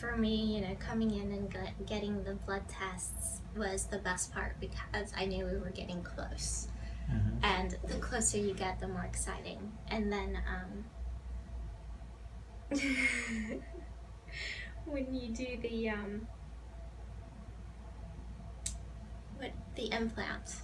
for me, coming in and getting the blood tests was the best part because I knew we were getting close. And the closer you get, the more exciting. And then when you do the implant,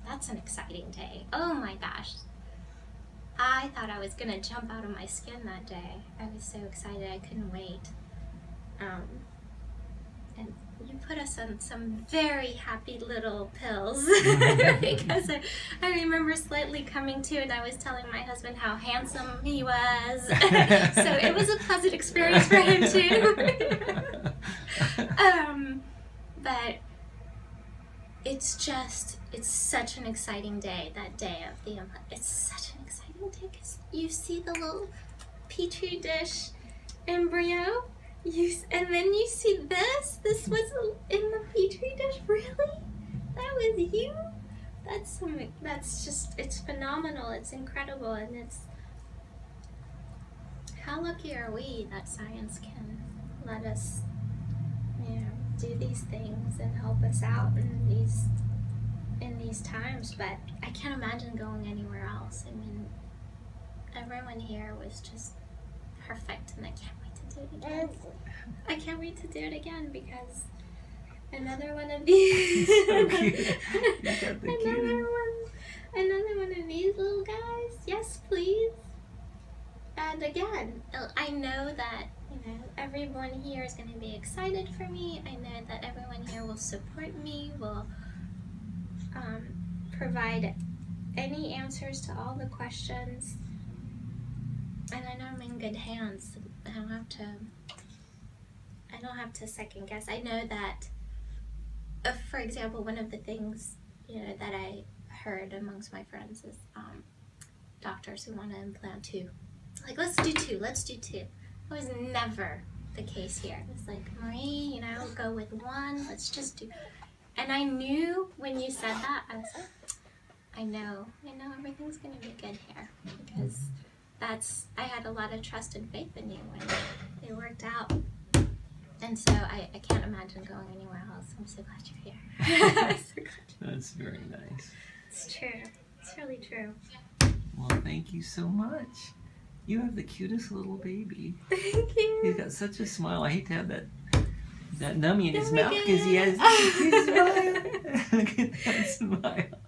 that's an exciting day. Oh my gosh. I thought I was gonna jump out of my skin that day. I was so excited, I couldn't wait. And you put us on some very happy little pills because I remember slightly coming to, and I was telling my husband how handsome he was. So it was a pleasant experience for him too. But it's such an exciting day, that day of the implant. It's such an exciting day because you see the little petri dish embryo, and then you see this. This was in the petri dish. Really? That was you? It's phenomenal. It's incredible, and how lucky are we that science can let us, do these things and help us out in these times. But I can't imagine going anywhere else. I mean, everyone here was just perfect, and I can't wait to do it again. I can't wait to do it again because another one of these another one of these little guys. Yes, please. And again, I know that everyone here is going to be excited for me. I know that everyone here will support me, will provide any answers to all the questions, and I know I'm in good hands. I don't have to second guess. I know that, for example, one of the things that I heard amongst my friends is doctors who want to implant 2. Like, let's do 2. That was never the case here. It was like, Marie, go with 1. Let's just do. And I knew when you said that, I was like, I know everything's gonna be good here because I had a lot of trust and faith in you when it worked out. And so I can't imagine going anywhere else. I'm so glad you're here. That's very nice. It's true. It's really true. Well, thank you so much. You have the cutest little baby. Thank you. He's got such a smile. I hate to have that nummy in his mouth because he has a smile. Look at that smile.